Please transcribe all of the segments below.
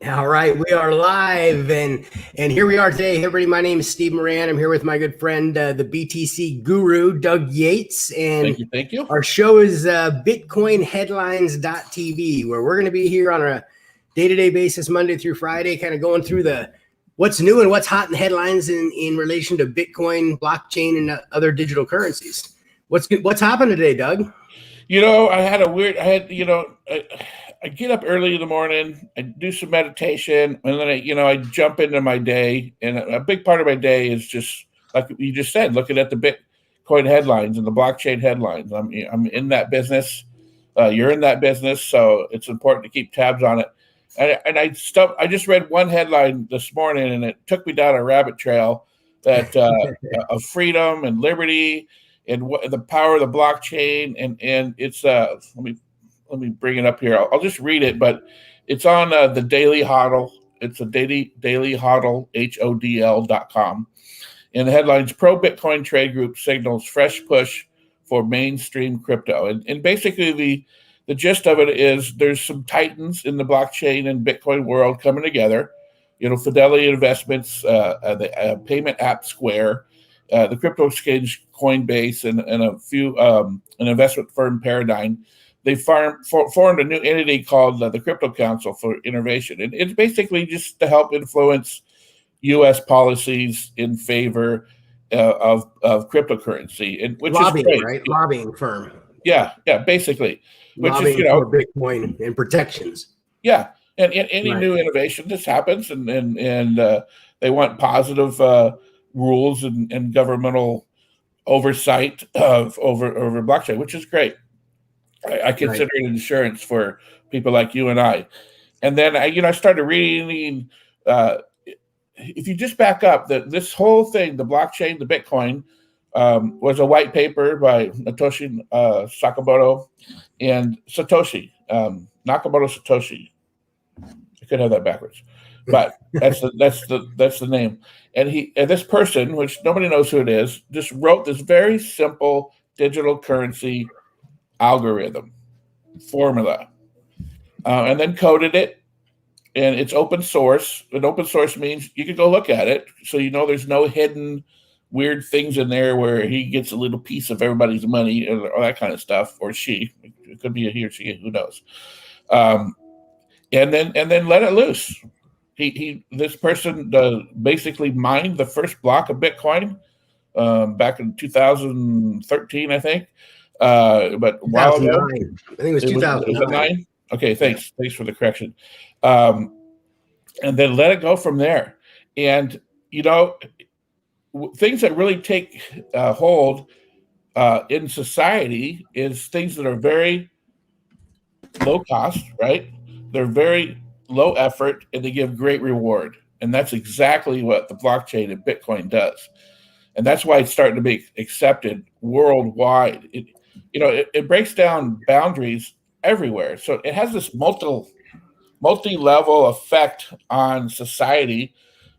All right, we are live, and here we are today. Hey, everybody, my name is Steve Moran. I'm here with my good friend, the BTC guru, Doug Yates, and Thank you. our show is BitcoinHeadlines.tv, where we're going to be here on a day-to-day basis, Monday through Friday, kind of going through what's new and what's hot in the headlines in relation to Bitcoin, blockchain, and other digital currencies. What's happening today, Doug? I get up early in the morning, I do some meditation, and then I jump into my day. And a big part of my day is just like you just said, looking at the Bitcoin headlines and the blockchain headlines. I'm in that business. You're in that business, so it's important to keep tabs on it. And I just read one headline this morning, and it took me down a rabbit trail that of freedom and liberty and the power of the blockchain. And it's let me bring it up here. I'll just read it, but it's on the Daily Hodl. It's a Daily Hodl, HODL.com. And the headlines: Pro Bitcoin Trade Group signals fresh push for mainstream crypto. And basically the gist of it is there's some titans in the blockchain and Bitcoin world coming together. Fidelity Investments, the payment app Square, the crypto exchange Coinbase, and a few an investment firm Paradigm. They formed a new entity called the Crypto Council for Innovation. And it's basically just to help influence U.S. policies in favor of cryptocurrency. And which lobbying, is great. Right? Lobbying firm. Yeah, basically. Lobbying for Bitcoin and protections. Yeah, and any new innovation, this happens, and they want positive rules and governmental oversight over blockchain, which is great. I consider it insurance for people like you and I. And then I started reading. If you just back up, that this whole thing, the blockchain, the Bitcoin, was a white paper by Satoshi Nakamoto and Satoshi Nakamoto Satoshi. I could have that backwards, but that's the name. And this person, which nobody knows who it is, just wrote this very simple digital currency algorithm formula, and then coded it. And it's open source. And open source means you can go look at it, so there's no hidden weird things in there where he gets a little piece of everybody's money or that kind of stuff, or she. It could be a he or she, who knows. And then let it loose. This person basically mined the first block of Bitcoin back in 2013, I think. But while ago, I think it was 2009. Okay, thanks for the correction. And then let it go from there. And things that really take hold in society is things that are very low cost, right? They're very low effort, and they give great reward. And that's exactly what the blockchain and Bitcoin does. And that's why it's starting to be accepted worldwide. It breaks down boundaries everywhere. So it has this multi-level effect on society,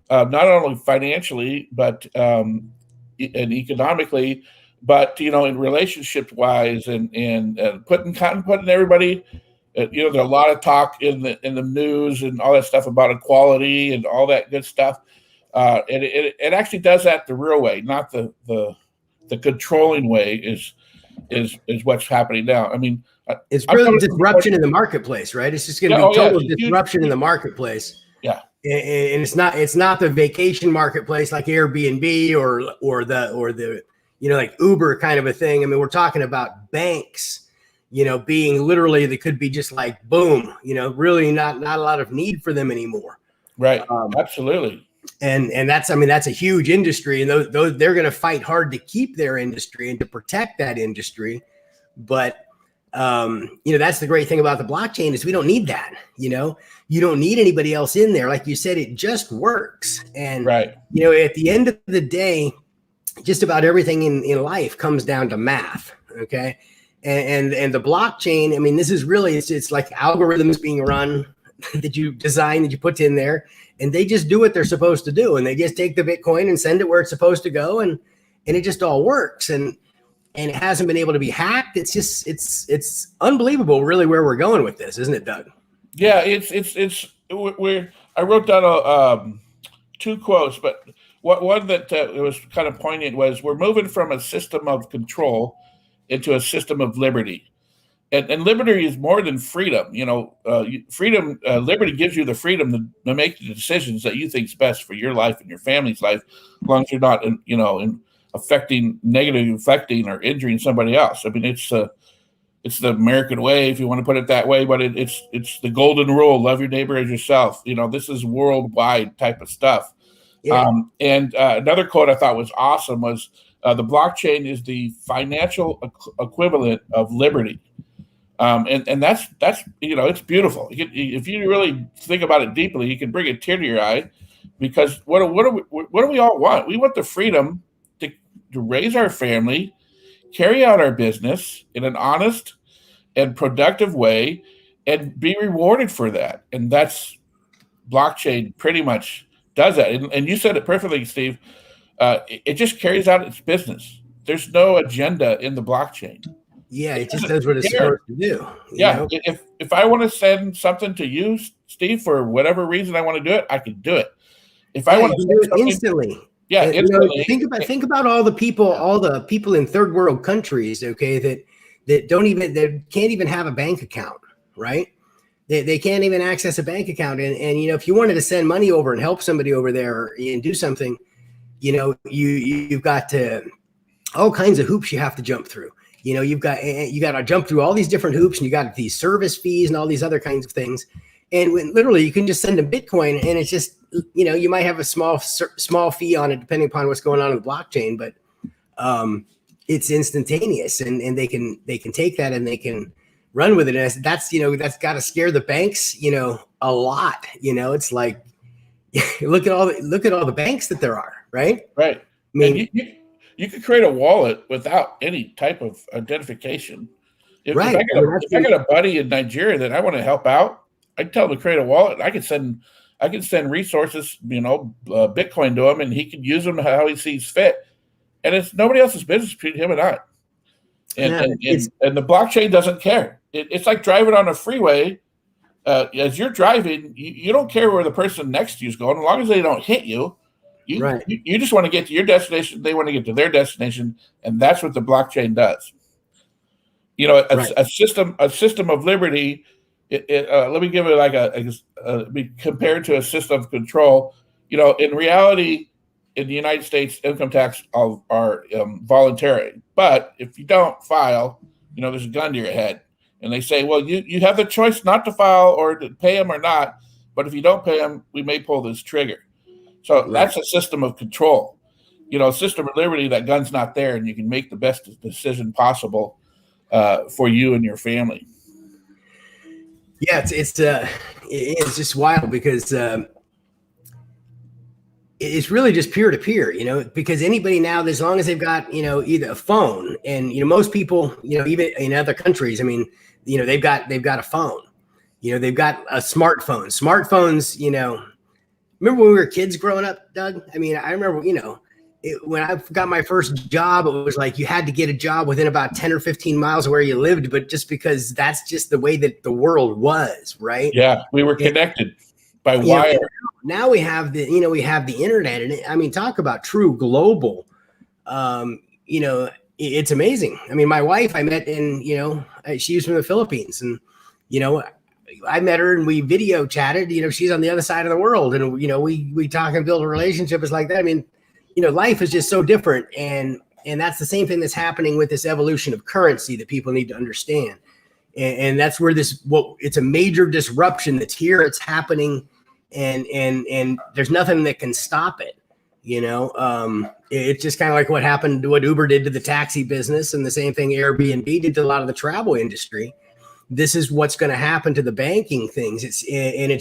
not only financially, but and economically, but in relationship wise, and putting everybody. There's a lot of talk in the news and all that stuff about equality and all that good stuff. And it actually does that the real way, not the controlling way is what's happening now. I mean, it's really disruption in the marketplace, right? It's just going to be total disruption in the marketplace. Yeah, and it's not the vacation marketplace like Airbnb or the like Uber kind of a thing. I mean, we're talking about banks, being literally, they could be just like boom, really not a lot of need for them anymore. Right. Absolutely. And that's a huge industry, and those they're going to fight hard to keep their industry and to protect that industry. But that's the great thing about the blockchain is we don't need that. You don't need anybody else in there. Like you said, it just works. And at the end of the day, just about everything in life comes down to math. Okay. And the blockchain, I mean, this is really, it's like algorithms being run that you design, that you put in there, and they just do what they're supposed to do. And they just take the Bitcoin and send it where it's supposed to go. And it just all works. And it hasn't been able to be hacked. It's unbelievable really where we're going with this, isn't it, Doug? Yeah, it's I wrote down two quotes, but one that was kind of poignant was, we're moving from a system of control into a system of liberty. And liberty is more than freedom. Freedom, liberty gives you the freedom to make the decisions that you think is best for your life and your family's life, as long as you're not, negatively affecting or injuring somebody else. I mean, it's the American way, if you want to put it that way, but it's the golden rule: love your neighbor as yourself. This is worldwide type of stuff. Yeah. And another quote I thought was awesome was, the blockchain is the financial equivalent of liberty. And that's it's beautiful. If you really think about it deeply, you can bring a tear to your eye, because what do we all want? We want the freedom to raise our family, carry out our business in an honest and productive way, and be rewarded for that. And that's blockchain pretty much does that. And you said it perfectly, Steve. It just carries out its business. There's no agenda in the blockchain. Yeah, it just does what it's supposed to do. Yeah, if I want to send something to you, Steve, for whatever reason I want to do it, I can do it. If I want to do it instantly. Yeah, instantly. Think about all the people in third world countries, okay, that can't even have a bank account, right? They can't even access a bank account. And if you wanted to send money over and help somebody over there and do something, you've got to all kinds of hoops you have to jump through. You got to jump through all these different hoops, and you got these service fees and all these other kinds of things. And literally you can just send them Bitcoin, and it's just, you might have a small fee on it depending upon what's going on in the blockchain, but it's instantaneous, and they can take that and they can run with it. And that's got to scare the banks, a lot. It's like, look at all the banks that there are, right? Right. I mean, you could create a wallet without any type of identification. If I got a buddy in Nigeria that I want to help out, I'd tell him to create a wallet. I could send resources, Bitcoin to him, and he could use them how he sees fit. And it's nobody else's business between him and I. And the blockchain doesn't care. It's like driving on a freeway. As you're driving, you don't care where the person next to you is going, as long as they don't hit you. You just want to get to your destination. They want to get to their destination, and that's what the blockchain does. A system of liberty. Let me give it like be compared to a system of control. In reality, in the United States, income tax are voluntary. But if you don't file, there's a gun to your head, and they say, well, you have the choice not to file or to pay them or not. But if you don't pay them, we may pull this trigger. So that's a system of control, a system of liberty. That gun's not there, and you can make the best decision possible for you and your family. Yeah, it's just wild, because it's really just peer to peer, because anybody now, as long as they've got, either a phone, and, most people, even in other countries, I mean, they've got a phone, they've got a smartphone. Smartphones, remember when we were kids growing up, Doug? I mean, I remember, when I got my first job, it was like you had to get a job within about 10 or 15 miles of where you lived, but just because that's just the way that the world was, right? Yeah, we were connected by wire. Now we have the internet, and I mean, talk about true global. It's amazing. I mean, my wife I met in, she's from the Philippines, and I met her and we video chatted. She's on the other side of the world, and we talk and build a relationship. It's like that. I mean, life is just so different, and that's the same thing that's happening with this evolution of currency that people need to understand. And that's where it's a major disruption that's here. It's happening, and there's nothing that can stop it. It's just kind of like what happened to what Uber did to the taxi business, and the same thing Airbnb did to a lot of the travel industry. This is what's going to happen to the banking things. It's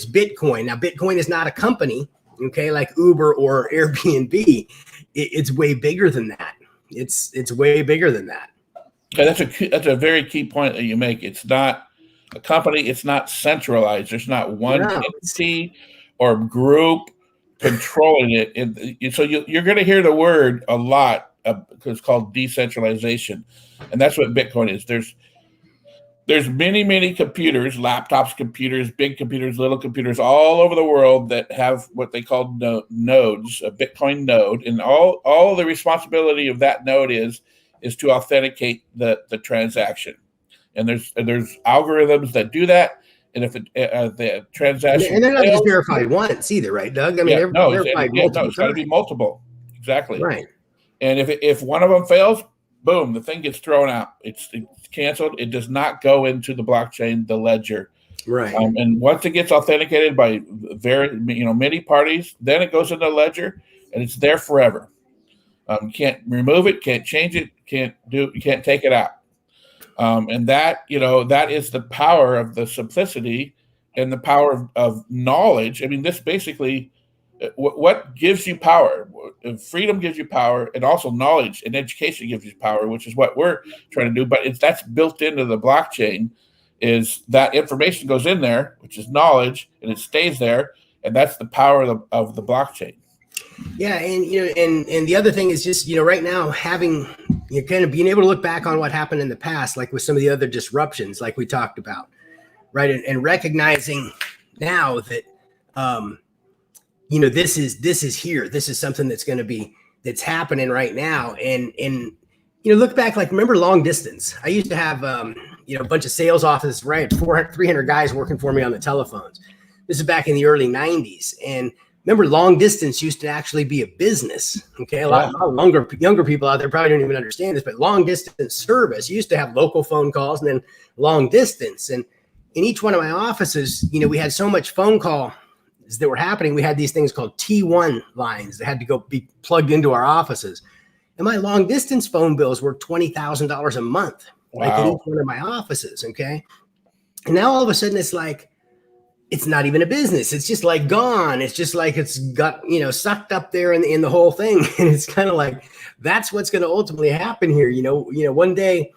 Bitcoin. Now, Bitcoin is not a company, okay, like Uber or Airbnb. It's way bigger than that. It's way bigger than that. Yeah, that's a very key point that you make. It's not a company. It's not centralized. There's not one entity or group controlling it. And so you're going to hear the word a lot, because it's called decentralization, and that's what Bitcoin is. there's many computers, laptops, computers, big computers, little computers, all over the world that have what they call nodes, a Bitcoin node, and all the responsibility of that node is to authenticate the transaction. And there's algorithms that do that. And if the transaction and they're not just verified once either, right, Doug? I mean, they're verified multiple it's got to be multiple. Exactly. Right. And if one of them fails, boom, the thing gets thrown out. It's canceled. It does not go into the blockchain, the ledger. Right. And once it gets authenticated by many parties, then it goes into the ledger, and it's there forever. You can't remove it, can't change it, you can't take it out. And that is the power of the simplicity and the power of knowledge. I mean, this basically, what gives you power? Freedom gives you power, and also knowledge and education gives you power, which is what we're trying to do. But that's built into the blockchain, is that information goes in there, which is knowledge, and it stays there, and that's the power of the blockchain. Yeah, and the other thing is just right now having kind of being able to look back on what happened in the past, like with some of the other disruptions, like we talked about, right, and recognizing now that this is here, this is something that's happening right now, and look back, like remember long distance. I used to have a bunch of sales offices, right, 300 guys working for me on the telephones. This is back in the early 90s, and remember, long distance used to actually be a business. Okay, a lot of younger people out there probably don't even understand this, but long distance service used to have local phone calls and then long distance. And in each one of my offices, we had so much phone calls that were happening. We had these things called T1 lines that had to go be plugged into our offices. And my long distance phone bills were $20,000 a month, like in each one of my offices. Okay, and now all of a sudden it's like, it's not even a business. It's just like gone. It's just like it's got, sucked up there in the whole thing. And it's kind of like, that's what's going to ultimately happen here. One day,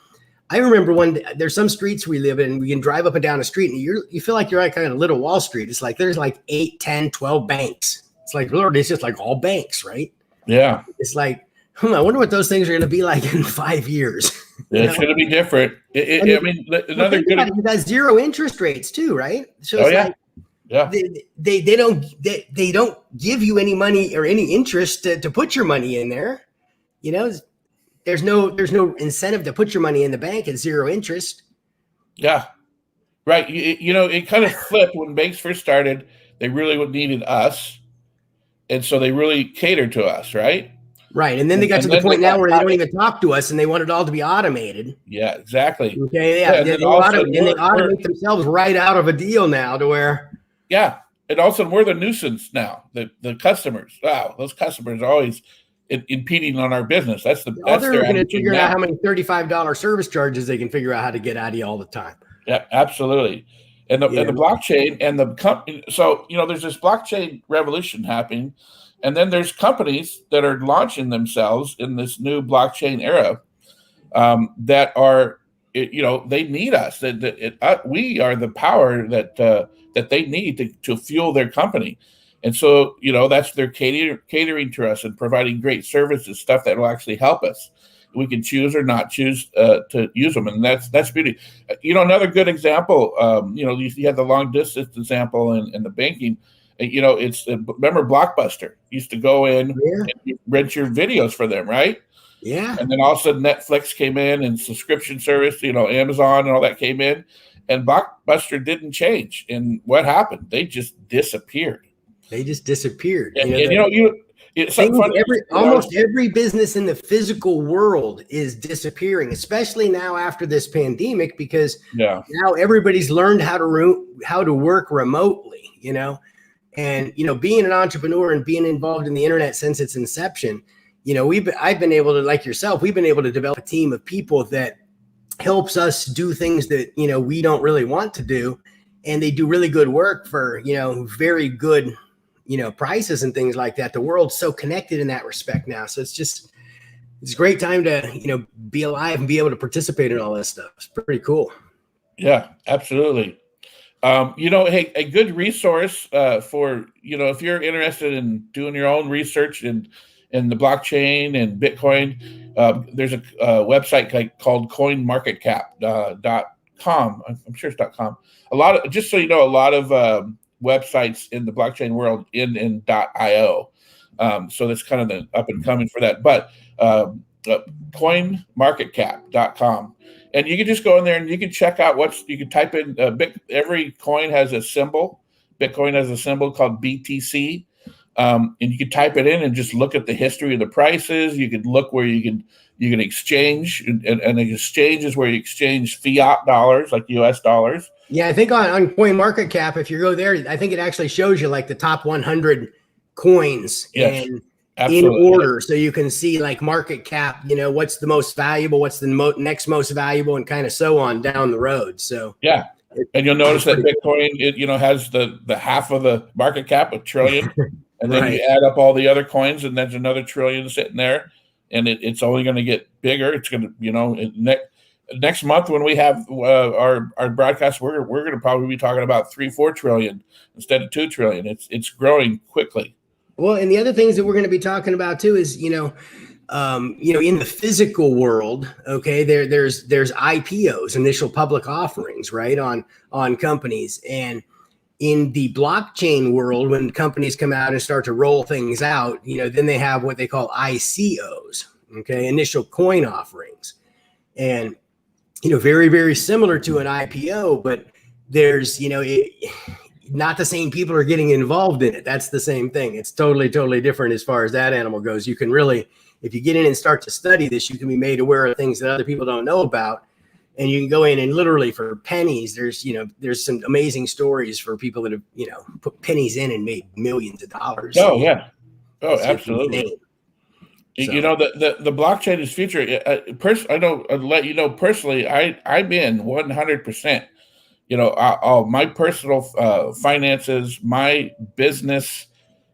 I remember there's some streets we live in, we can drive up and down a street and you feel like you're at kind of Little Wall Street. It's like, there's like 8, 10, 12 banks. It's like, Lord, it's just like all banks, right? Yeah. It's like, I wonder what those things are going to be like in 5 years. It's going to be different. Another good. You got zero interest rates too, right? So it's like, yeah. They don't give you any money or any interest to put your money in there. There's no incentive to put your money in the bank at zero interest. Yeah, right. It kind of flipped when banks first started. They really needed us, and so they really catered to us, right? Right, and then they got to the point now where they don't even talk to us, and they want it all to be automated. Yeah, exactly. Okay, yeah. They automate themselves right out of a deal now to where. Yeah, and also we're the nuisance now. The customers. Wow, those customers are always impeding on our business. They're going to figure out how many $35 service charges they can figure out how to get out of you all the time. Yeah, absolutely. And the blockchain and the company. So there's this blockchain revolution happening, and then there's companies that are launching themselves in this new blockchain era that are. They need us. We are the power that they need to fuel their company, and so that's their catering to us and providing great services, stuff that will actually help us. We can choose or not choose to use them, and that's beauty. Another good example. You had the long distance example in the banking. Remember Blockbuster used to go in and rent your videos for them, right? Yeah. And then all of a sudden Netflix came in and subscription service, Amazon and all that came in, and Blockbuster didn't change. And what happened? They just disappeared. Almost every business in the physical world is disappearing, especially now after this pandemic, because now everybody's learned how to work remotely, and being an entrepreneur and being involved in the internet since its inception. I've been able to, like yourself, we've been able to develop a team of people that helps us do things that, we don't really want to do. And they do really good work for, very good, prices and things like that. The world's so connected in that respect now. So it's a great time to, be alive and be able to participate in all this stuff. It's pretty cool. Yeah, absolutely. Hey, a good resource for, if you're interested in doing your own research and the blockchain and Bitcoin, there's a website called CoinMarketCap .com. I'm sure it's .com. A lot of, just so you know, a lot of websites in the blockchain world in .io. So that's kind of the up and coming for that. But coinmarketcap.com. And you can just go in there and you can check out you can type in every coin has a symbol. Bitcoin has a symbol called BTC. And you can type it in and just look at the history of the prices. You can look where you can exchange, and an exchange is where you exchange fiat dollars, like US dollars. Yeah, I think on CoinMarketCap, if you go there, I think it actually shows you like the top 100 coins in order. So you can see like market cap, what's the most valuable, what's the next most valuable, and kind of so on down the road. So yeah. And you'll notice that Bitcoin, it has the half of the market cap, $1 trillion. And then you add up all the other coins, and there's another $1 trillion sitting there. And it's only going to get bigger. It's going to, next month when we have our broadcast, we're going to probably be talking about 3-4 trillion instead of 2 trillion. It's growing quickly. Well, and the other things that we're going to be talking about too is, in the physical world, okay, there's IPOs, initial public offerings, right, on companies. And in the blockchain world, when companies come out and start to roll things out, then they have what they call ICOs, okay, initial coin offerings. And, very, very similar to an IPO, but there's, not the same people are getting involved in it. That's the same thing. It's totally, totally different as far as that animal goes. You can really, if you get in and start to study this, you can be made aware of things that other people don't know about. And you can go in and literally for pennies, there's some amazing stories for people that have, put pennies in and made millions of dollars. Oh, yeah. Oh, absolutely. So. The blockchain is future. I know, I'll let you know personally, I'm in 100%. All my personal finances, my business.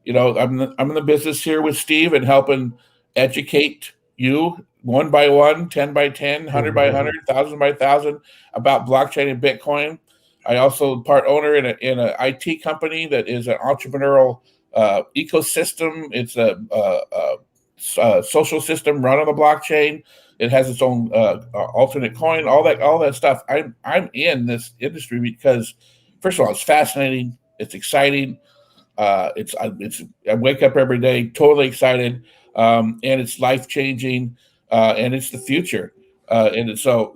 I'm in the business here with Steve and helping educate you 1 by 1, 10 by 10, 100 by 100, 1,000 by 1,000 about blockchain and Bitcoin. I also part owner in a IT company that is an entrepreneurial ecosystem. It's a social system run on the blockchain. It has its own alternate coin, all that stuff. I'm in this industry because, first of all, it's fascinating. It's exciting. I wake up every day totally excited, and it's life changing, and it's the future. And so,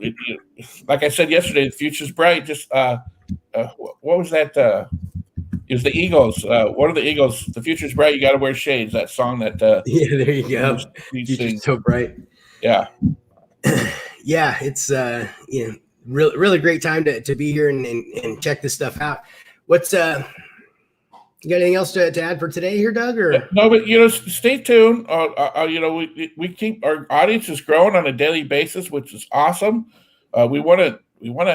like I said yesterday, the future's bright. Just what was that? It was the Eagles. What are the Eagles? The future's bright. You got to wear shades. That song that. Yeah, there you go. Future's so bright. Yeah. Yeah, it's really great time to be here and check this stuff out. What's you got anything else to add for today here, Doug? Or no, but stay tuned. We keep our audience is growing on a daily basis, which is awesome. We want to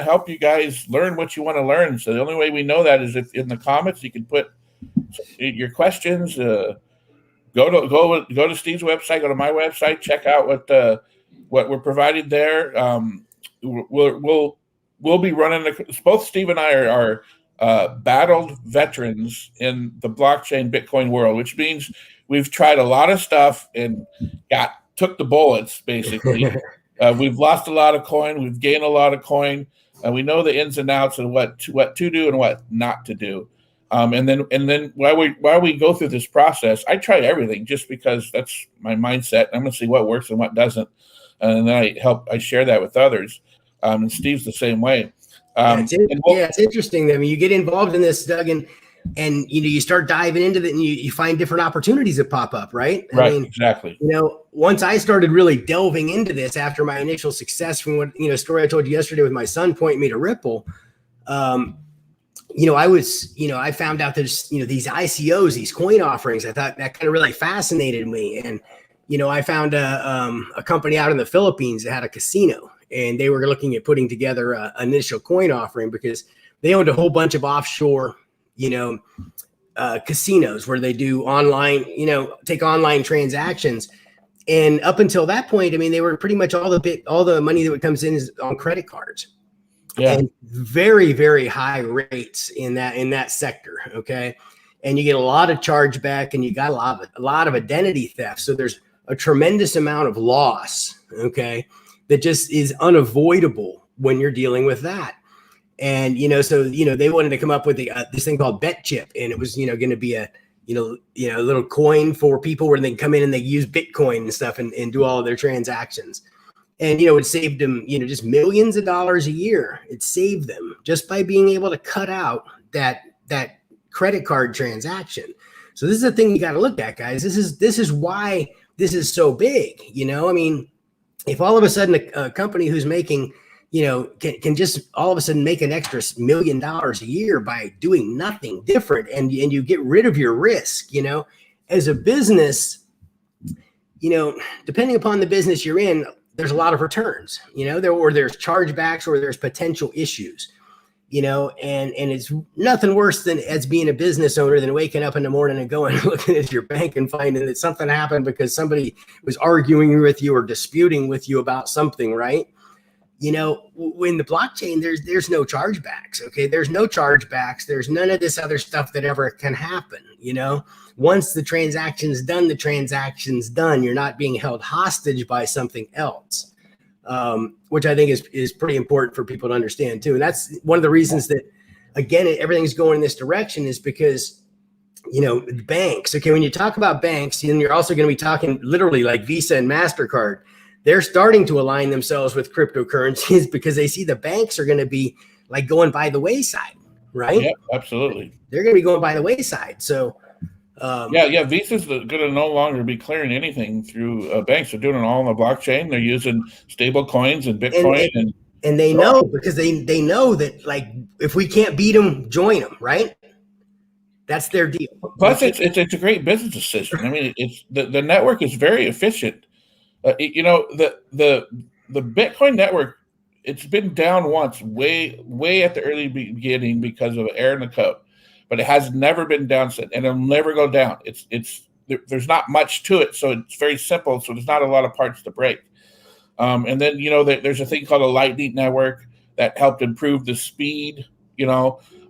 help you guys learn what you want to learn. So the only way we know that is if in the comments you can put your questions. Go to Steve's website. Go to my website. Check out what we're providing there. We'll be running. Both Steve and I are battled veterans in the blockchain Bitcoin world, which means we've tried a lot of stuff and took the bullets basically. We've lost a lot of coin. We've gained a lot of coin. We know the ins and outs and what to do and what not to do. And then while we go through this process, I try everything just because that's my mindset. I'm going to see what works and what doesn't. And then I share that with others. And Steve's the same way. It's interesting. I mean, you get involved in this, Doug, and you start diving into it and you find different opportunities that pop up, right? Right, exactly. Once I started really delving into this after my initial success from what, story I told you yesterday with my son pointing me to Ripple, I found out there's, these ICOs, these coin offerings. I thought that kind of really fascinated me. And, I found a company out in the Philippines that had a casino, and they were looking at putting together an initial coin offering because they owned a whole bunch of offshore, casinos where they do online, take online transactions. And up until that point, I mean, they were pretty much all the money that comes in is on credit cards. Yeah. And very, very high rates in that sector. Okay. And you get a lot of chargeback and you got a lot of identity theft. So there's a tremendous amount of loss. Okay. That just is unavoidable when you're dealing with that. And, so, they wanted to come up with this thing called BetChip, and it was, going to be a little coin for people where they can come in and they use Bitcoin and stuff and do all of their transactions. And, it saved them, just millions of dollars a year. It saved them just by being able to cut out that credit card transaction. So this is the thing you got to look at, guys. This is why this is so big. I mean, if all of a sudden a company who's making, can just all of a sudden make an extra $1 million a year by doing nothing different, and you get rid of your risk, as a business, depending upon the business you're in, there's a lot of returns, there's chargebacks or there's potential issues, and it's nothing worse than as being a business owner than waking up in the morning and going and looking at your bank and finding that something happened because somebody was arguing with you or disputing with you about something, right? When the blockchain, there's no chargebacks. Okay. There's no chargebacks. There's none of this other stuff that ever can happen. Once the transaction's done, you're not being held hostage by something else, which I think is pretty important for people to understand too. And that's one of the reasons that, again, everything's going in this direction is because, banks, okay, when you talk about banks, and you're also going to be talking literally like Visa and MasterCard, they're starting to align themselves with cryptocurrencies because they see the banks are going to be like going by the wayside, right? Yeah, absolutely. They're going to be going by the wayside. So, Visa's going to no longer be clearing anything through banks. They're doing it all on the blockchain. They're using stable coins and Bitcoin, and they know because they know that, like, if we can't beat them, join them, right? That's their deal. Plus, it's a great business decision. I mean, it's the network is very efficient. The Bitcoin network, it's been down once, way at the early beginning because of error in the code, but it has never been down since, and it'll never go down. There's not much to it, so it's very simple. So there's not a lot of parts to break. And then there's a thing called a Lightning Network that helped improve the speed,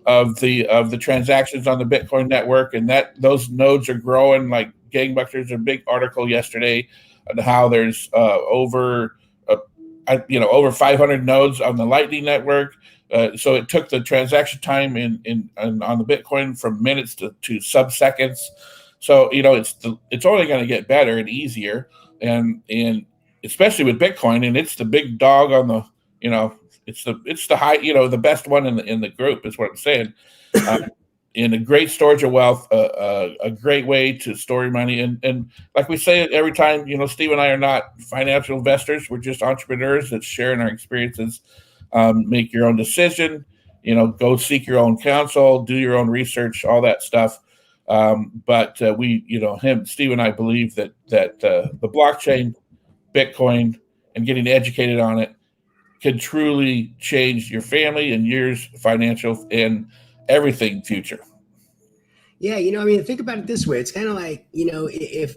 of the transactions on the Bitcoin network, and that those nodes are growing like gangbusters. A big article yesterday on how there's over 500 nodes on the Lightning Network. So it took the transaction time on the Bitcoin from minutes to sub-seconds. So it's only going to get better and easier, and especially with Bitcoin, and it's the big dog on the it's the high the best one in the group is what I'm saying. In a great storage of wealth, a great way to store your money. And like we say it every time, Steve and I are not financial investors. We're just entrepreneurs that sharing our experiences. Make your own decision, go seek your own counsel, do your own research, all that stuff. But Steve and I believe that the blockchain, Bitcoin, and getting educated on it can truly change your family and yours financial and everything future. Yeah, think about it this way. It's kind of like,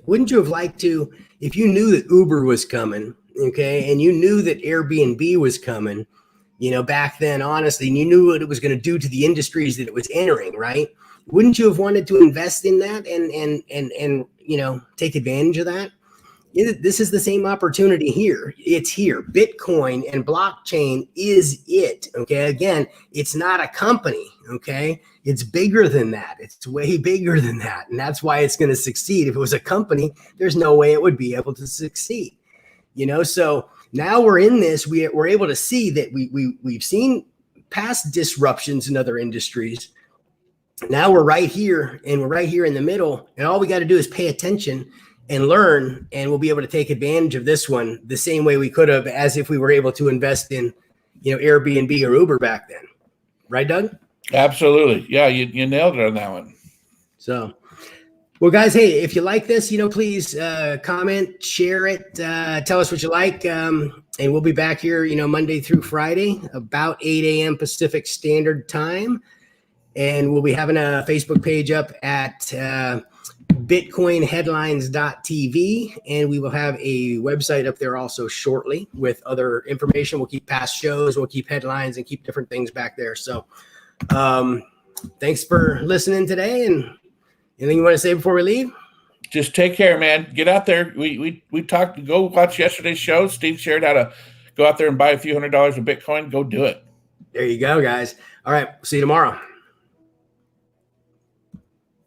wouldn't you have liked to, if you knew that Uber was coming, okay, and you knew that Airbnb was coming, back then, honestly, and you knew what it was going to do to the industries that it was entering, right? Wouldn't you have wanted to invest in that and take advantage of that? This is the same opportunity here. It's here. Bitcoin and blockchain is it. Okay. Again, it's not a company. Okay. It's bigger than that. It's way bigger than that. And that's why it's going to succeed. If it was a company, there's no way it would be able to succeed. So now we're in this, we're able to see that we've seen past disruptions in other industries. Now we're right here, and we're right here in the middle. And all we got to do is pay attention and learn, and we'll be able to take advantage of this one the same way we could have as if we were able to invest in, Airbnb or Uber back then. Right, Doug? Absolutely. Yeah, you nailed it on that one. So, well, guys, hey, if you like this, please comment, share it, tell us what you like. And we'll be back here, Monday through Friday, about 8 a.m. Pacific Standard Time. And we'll be having a Facebook page up at bitcoinheadlines.tv, and we will have a website up there also shortly with other information. We'll keep past shows, we'll keep headlines, and keep different things back there. So thanks for listening today, and anything you want to say before we leave? Just take care, man. Get out there. We talked, go watch yesterday's show. Steve shared how to go out there and buy a few $100s of Bitcoin. Go do it. There you go, guys. All right. See you tomorrow.